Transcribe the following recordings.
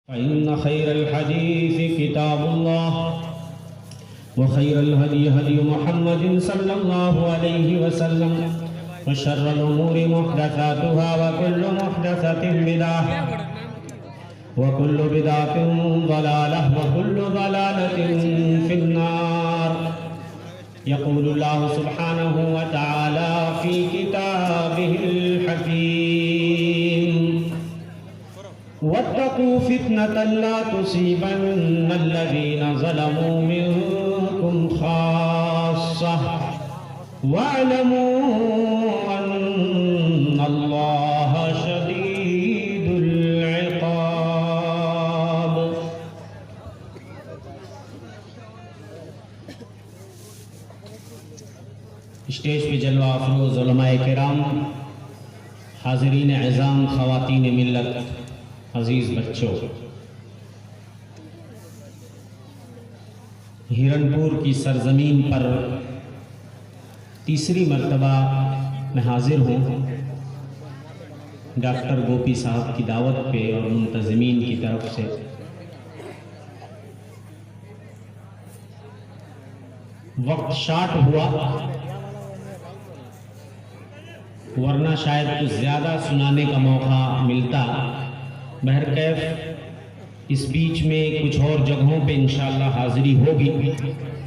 فإن خير الحديث كتاب الله وخير الهدي هدي محمد صلى الله عليه وسلم وشر الأمور محدثاتها وكل محدثة بدعة وكل بدعة ضلالة وكل ضلالة في النار. يقول الله سبحانه وتعالى في كتابه الحكيم: واتقوا فتنة لا تصيبن الذين ظلموا منكم خاصة واعلموا أن الله شديد العقاب. اسٹیج پہ جلوہ افروز علماء کرام، حاضرین عظام، خواتین ملت، عزیز بچوں، ہرنپور کی سرزمین پر تیسری مرتبہ میں حاضر ہوں ڈاکٹر گوپی صاحب کی دعوت پہ اور منتظمین کی طرف سے. وقت شارٹ ہوا ورنہ شاید کچھ زیادہ سنانے کا موقع ملتا. بہرکیف اس بیچ میں کچھ اور جگہوں پہ انشاءاللہ حاضری ہوگی.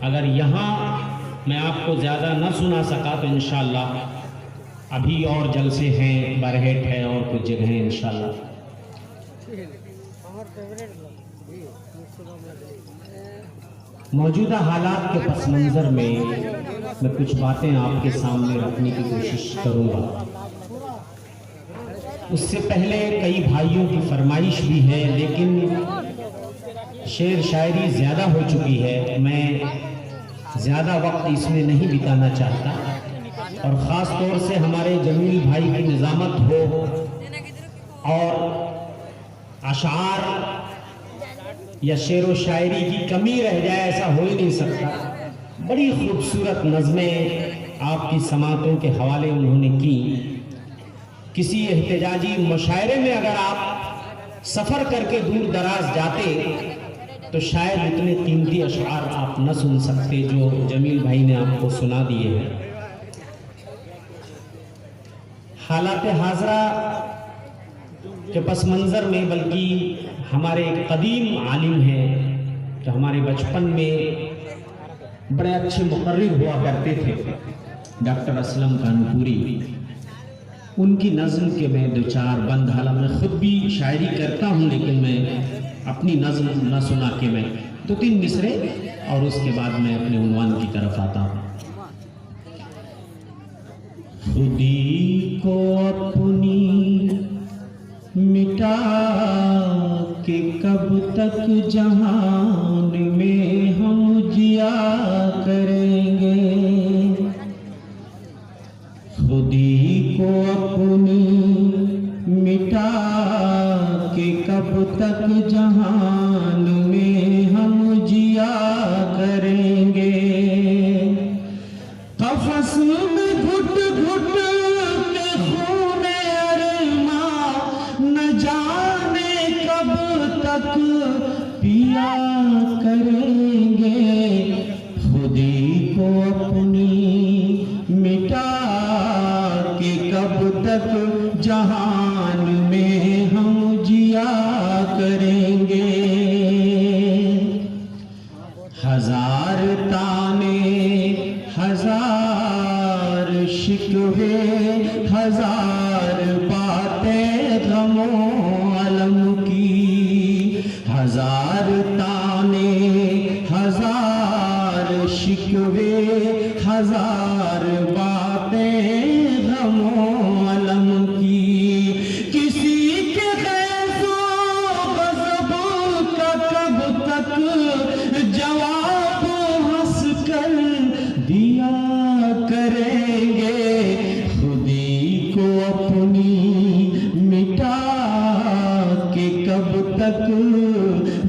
اگر یہاں میں آپ کو زیادہ نہ سنا سکا تو انشاءاللہ ابھی اور جلسے ہیں، برہٹ ہے اور کچھ جگہیں انشاءاللہ. موجودہ حالات کے پس منظر میں کچھ باتیں آپ کے سامنے رکھنے کی کوشش کروں گا. اس سے پہلے کئی بھائیوں کی فرمائش بھی ہے، لیکن شعر شاعری زیادہ ہو چکی ہے، میں زیادہ وقت اس میں نہیں بتانا چاہتا. اور خاص طور سے ہمارے جمیل بھائی کی نظامت ہو اور اشعار یا شعر و شاعری کی کمی رہ جائے، ایسا ہو ہی نہیں سکتا. بڑی خوبصورت نظمیں آپ کی سماعتوں کے حوالے انہوں نے کی. کسی احتجاجی مشاعرے میں اگر آپ سفر کر کے دور دراز جاتے تو شاید اتنے قیمتی اشعار آپ نہ سن سکتے جو جمیل بھائی نے آپ کو سنا دیے ہیں. حالات حاضرہ کے پس منظر میں بلکہ ہمارے ایک قدیم عالم ہیں جو ہمارے بچپن میں بڑے اچھے مقرر ہوا کرتے تھے، ڈاکٹر اسلم کانپوری. ان کی نظم کے میں دو چار بند، حالانکہ میں خود بھی شاعری کرتا ہوں لیکن میں اپنی نظم نہ سنا کے میں دو تین مصرے اور اس کے بعد میں اپنے عنوان کی طرف آتا ہوں. خودی کو اپنی مٹا کے کب تک جہان میں ہم جیا کریں گے. خودی کو اپنی مٹا کے کب تک جہان میں ہم جیا کریں گے. قفس میں گھٹ گھٹ کے خون ارماں نہ جانے کب تک پیا کریں گے. خودی کو اپنی مٹا کہ کب تک جہان میں ہم جیا کریں گے. ہزار تانے، ہزار شکوے، ہزار باتیں غم و علم کی. ہزار تانے، ہزار شکوے، ہزار باتیں غم و علم کی. کسی کے غیظ و غضب کا کب تک جواب ہنس کر دیا کریں گے. خودی کو اپنی مٹا کے کب تک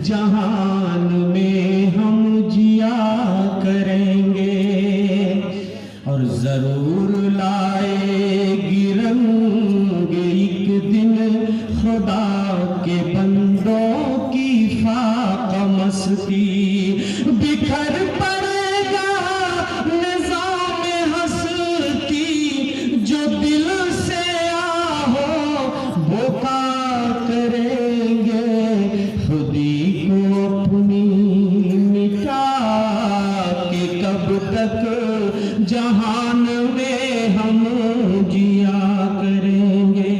جہان میں ہم جیا کریں گے. اور ضرور لائے گی رنگ ایک دن خدا کے بندوں کی مستی بکھر پڑے گا نظام ہستی جو دل سے آہو بھوکا کریں گے خودی کو اپنی مٹا کے کب تک جہان میں ہم جیا کریں گے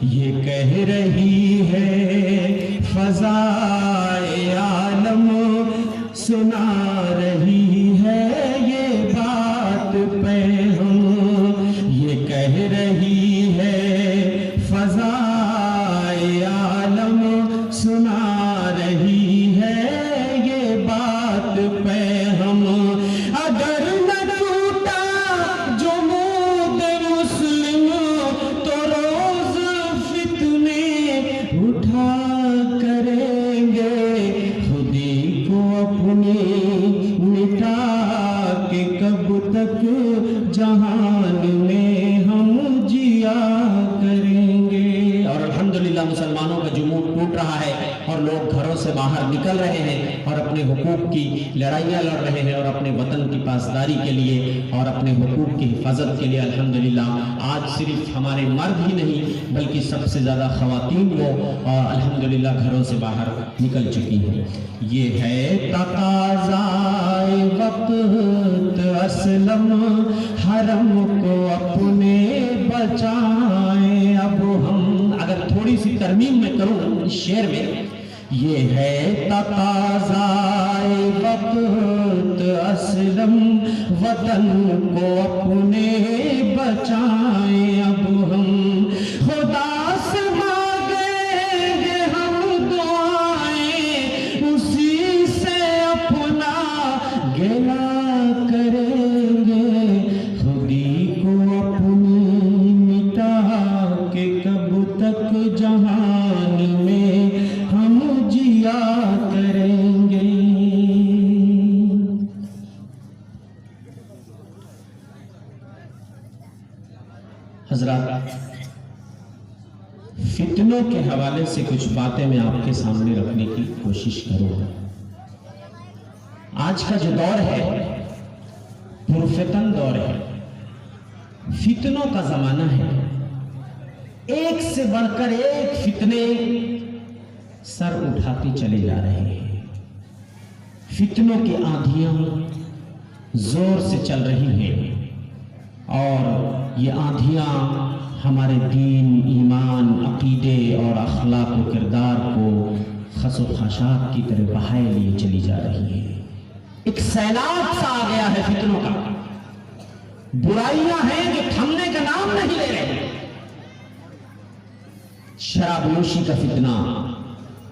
یہ کہہ رہی ہے فضائے عالم سنا رہی ہے یہ بات پہ ہم یہ کہہ رہی ہے فضائے عالم سنا رہی ہے یہ بات پہ ہم اگر نہ ٹوٹا جمود مسلم تو روز فتنے اٹھا کریں گے خودی کو اپنی مٹا کے کب تک جہان میں ہم جیا کریں گے۔ اور الحمدللہ مسلمانوں کا جمود ٹوٹ رہا ہے اور لوگ گھروں سے باہر نکل رہے ہیں اور اپنے حقوق کی لڑائیاں لڑ رہے ہیں اور اپنے وطن کی پاسداری کے لیے اور اپنے حقوق کی حفاظت کے لیے الحمدللہ آج صرف ہمارے مرد ہی نہیں بلکہ سب سے زیادہ خواتین وہ الحمدللہ گھروں سے باہر نکل چکی ہیں۔ یہ ہے تقاضائے وقت اسلم حرم کو اپنے بچائیں اب ہم۔ اگر تھوڑی سی ترمیم میں کروں اس شعر میں، یہ ہے تقاضائے وقت اسلم وطن کو اپنے بچائیں اب ہم خدا سے مانگیں گے ہم دعائیں اسی سے اپنا گلہ کریں گے خودی کو اپنی مٹا کے کب تک جہان میں ہم جیا کریں گے۔ حضرات، فتنوں کے حوالے سے کچھ باتیں میں آپ کے سامنے رکھنے کی کوشش کروں گا۔ آج کا جو دور ہے پرفتن دور ہے، فتنوں کا زمانہ ہے، ایک سے بڑھ کر ایک فتنے سر اٹھاتے چلے جا رہے ہیں۔ فتنوں کی آندھیاں زور سے چل رہی ہیں اور یہ آندھیاں ہمارے دین، ایمان، عقیدے اور اخلاق و کردار کو خس و خاشاک کی طرح بہائے لیے چلی جا رہی ہے۔ ایک سیلاب سا آ گیا ہے فتنوں کا، برائیاں ہیں جو تھمنے کا نام نہیں لے رہے۔ شراب نوشی کا فتنہ،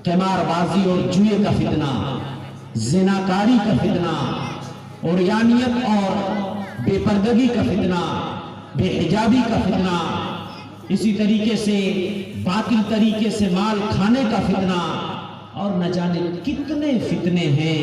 قمار بازی اور جوئے کا فتنہ، زناکاری کا فتنہ، عریانیت اور بے پردگی کا فتنہ، بے حجابی کا فتنہ، اسی طریقے سے باطل طریقے سے مال کھانے کا فتنہ، اور نہ جانے کتنے فتنے ہیں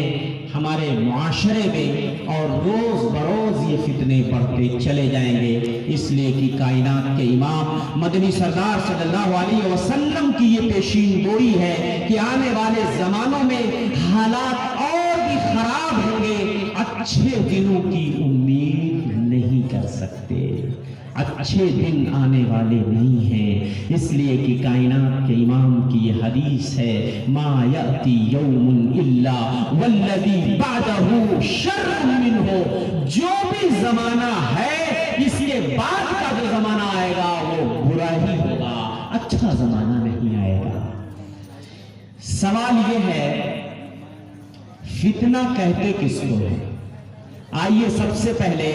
ہمارے معاشرے میں، اور روز بروز یہ فتنے بڑھتے چلے جائیں گے، اس لیے کہ کائنات کے امام مدنی سردار صلی اللہ علیہ وسلم کی یہ پیشین گوئی ہے کہ آنے والے زمانوں میں حالات اور بھی خراب ہوں گے، اچھے دنوں کی امید نہیں کر سکتے، اچھے دن آنے والے نہیں ہیں، اس لیے کہ کائنات کے امام کی یہ حدیث ہے، ما یأتی یوم الا والذی بعدہ شر منہ، جو بھی زمانہ ہے اس کے بعد کا جو زمانہ آئے گا وہ برا ہی ہوگا، اچھا زمانہ نہیں آئے گا۔ سوال یہ ہے فتنہ کہتے کس کو ہے؟ آئیے سب سے پہلے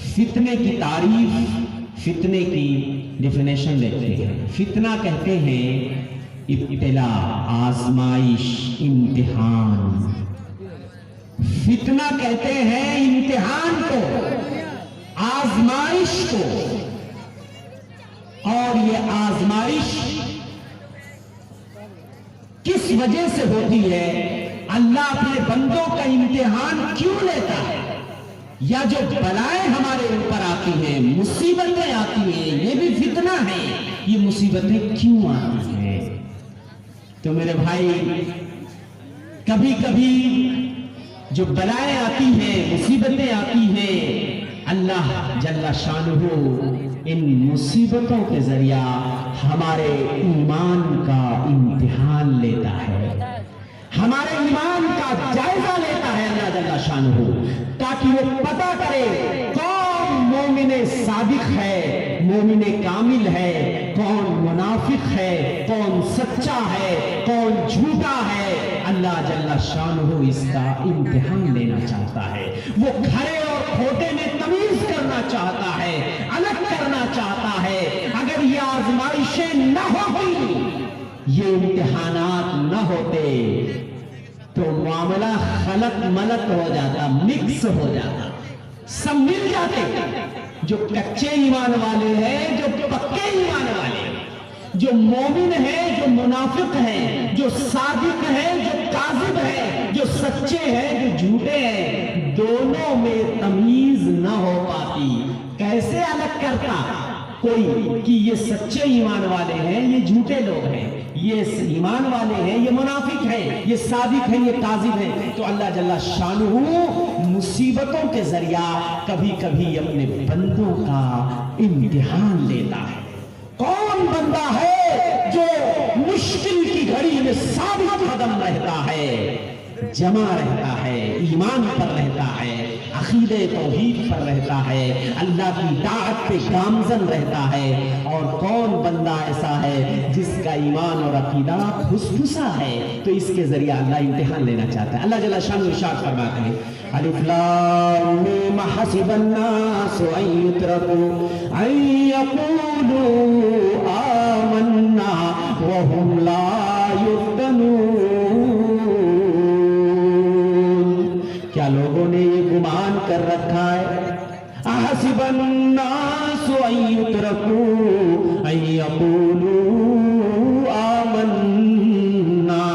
فتنے کی تعریف، فتنے کی ڈیفینیشن دیکھتے ہیں۔ فتنہ کہتے ہیں ابتلا، آزمائش، امتحان۔ فتنہ کہتے ہیں امتحان کو، آزمائش کو، اور یہ آزمائش کس وجہ سے ہوتی ہے؟ اللہ اپنے بندوں کا امتحان کیوں لیتا ہے؟ یا جو بلائیں ہمارے اوپر آتی ہیں، مصیبتیں آتی ہیں، یہ بھی فتنہ ہے، یہ مصیبتیں کیوں آتی ہیں؟ تو میرے بھائی، کبھی کبھی جو بلائیں آتی ہیں، مصیبتیں آتی ہیں، اللہ جل شانہ ان مصیبتوں کے ذریعہ ہمارے ایمان کا امتحان لیتا ہے، ہمارے ایمان کا جائزہ لیتا ہے اللہ جل شانہ، تاکہ وہ پتہ کرے کون مومن صادق ہے، مومن کامل ہے، کون منافق ہے، کون سچا ہے، کون جھوٹا ہے۔ اللہ جل شانہ اس کا امتحان لینا چاہتا ہے، وہ کھرے اور کھوٹے میں تمیز کرنا چاہتا ہے، الگ کرنا چاہتا ہے۔ اگر یہ آزمائشیں نہ ہوتی، یہ امتحانات نہ ہوتے تو معاملہ خلط ملط ہو جاتا، مکس ہو جاتا، سب مل جاتے، جو کچے ایمان والے ہیں، جو پکے ایمان والے ہیں، جو مومن ہیں، جو منافق ہیں، جو صادق ہیں، جو کاذب ہیں، جو سچے ہیں، جو جھوٹے ہیں، دونوں میں تمیز نہ ہو پاتی۔ کیسے الگ کرتا کوئی کہ یہ سچے ایمان والے ہیں، یہ جھوٹے لوگ ہیں، یہ ایمان والے ہیں، یہ منافق ہیں، یہ صادق ہیں، یہ کاذب ہیں؟ تو اللہ جل شانہ مصیبتوں کے ذریعہ کبھی کبھی اپنے بندوں کا امتحان لیتا ہے۔ کون بندہ ہے جو مشکل کی گھڑی میں ثابت قدم رہتا ہے، جمع رہتا ہے، ایمان پر رہتا ہے، عقیدہ توحید پر رہتا ہے، اللہ کی طاعت پہ گامزن رہتا ہے؟ اور کون بندہ ایسا ہے جس کا ایمان اور عقیدہ پھسپھسا ہے؟ تو اس کے ذریعہ اللہ امتحان لینا چاہتا ہے۔ اللہ جل شانہ ارشاد فرماتے ہیں الف لام میم حسب الناس ان یترکوا ان یقولوا آمنا وهم لا یفتنون۔ کیا لوگوں نے یہ گمان کر رکھا ہے احسب الناس ان یترکوا ان یقولوا آمنا،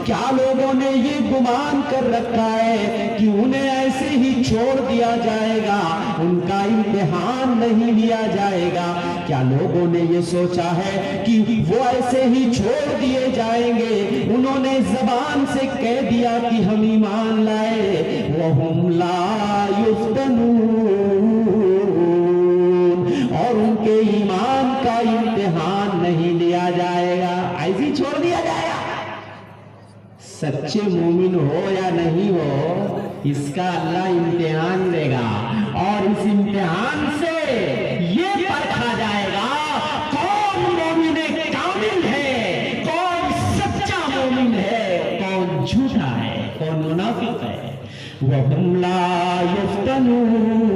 کیا لوگوں نے یہ گمان کر رکھا ہے کہ انہیں ایسے ہی چھوڑ دیا جائے گا، ان کا امتحان نہیں لیا جائے گا؟ کیا لوگوں نے یہ سوچا ہے کہ وہ ایسے ہی چھوڑ دیے جائیں گے؟ انہوں نے زبان سے کہہ دیا کہ ہم ایمان لائے، وَهُمْ لَا يُفْتَنُونَ، اور ان کے ایمان کا امتحان نہیں لیا جائے گا، ایسے ہی چھوڑ دیا جائے گا۔ سچے مومن ہو یا نہیں ہو، اس کا اللہ امتحان لے گا، اور اس امتحان سے یہ پرکھا جائے گا کون مومن کامل ہے، کون سچا مومن ہے، کون جھوٹا ہے، کون منافق ہے۔ وَهُمْ لَا يُفْتَنُونَ،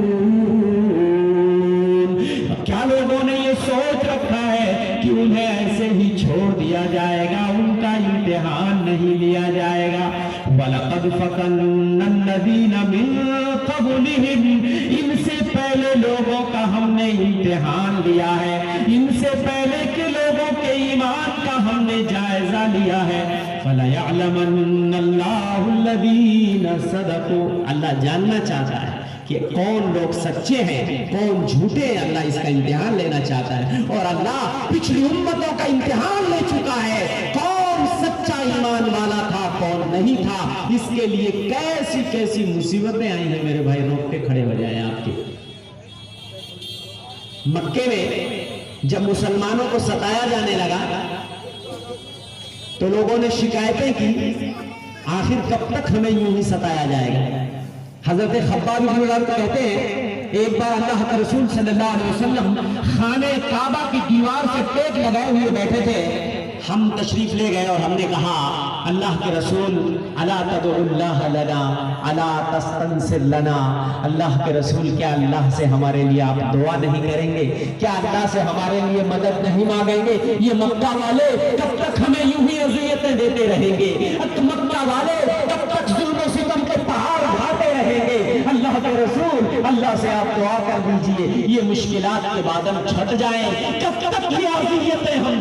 کیا لوگوں نے یہ سوچ رکھا ہے کہ انہیں ایسے ہی چھوڑ دیا جائے گا، ان کا امتحان نہیں لیا جائے گا؟ وَلَقَدْ فَتَنَّا الَّذِينَ مِن قَبْلِهِمْ، ان سے پہلے لوگوں کا ہم نے امتحان لیا ہے، ان سے پہلے کے لوگوں کے ایمان کا ہم نے جائزہ لیا ہے۔ فَلَيَعْلَمَنَّ اللَّهُ الَّذِينَ صَدَقُوا، اللہ جاننا چاہتا ہے کہ کون لوگ سچے ہیں، کون جھوٹے ہیں۔ اللہ اس کا امتحان لینا چاہتا ہے، اور اللہ پچھلی امتوں کا امتحان لے چکا ہے، کون سچا ایمان والا تھا، کون نہیں تھا۔ اس کے لیے کیسی کیسی مصیبتیں آئی ہیں میرے بھائی، روک کے کھڑے ہو جائیں آپ کے۔ مکے میں جب مسلمانوں کو ستایا جانے لگا تو لوگوں نے شکایتیں کی، آخر کب تک ہمیں یوں ہی ستایا جائے گا؟ حضرت خباب بن الارت کہتے ہیں ایک بار اللہ کے رسول صلی اللہ علیہ وسلم خانہ کعبہ کی دیوار سے ٹیک لگائے ہوئے بیٹھے تھے، ہم تشریف لے گئے اور ہم نے کہا اللہ کے رسول الا تدعو اللہ لنا الا تستنصر لنا، اللہ کے رسول کیا اللہ سے ہمارے لیے آپ دعا نہیں کریں گے؟ کیا اللہ سے ہمارے لیے مدد نہیں مانگیں گے؟ یہ مکہ والے کب تک ہمیں یوں ہی اذیتیں دیتے رہیں گے؟ مکہ والے کب تک ظلم و ستم کے پہاڑ اٹھاتے رہیں گے؟ اللہ کے رسول اللہ سے آپ دعا کر دیجئے یہ مشکلات کے بادل چھٹ جائیں، کب تک یہ اذیتیں ہم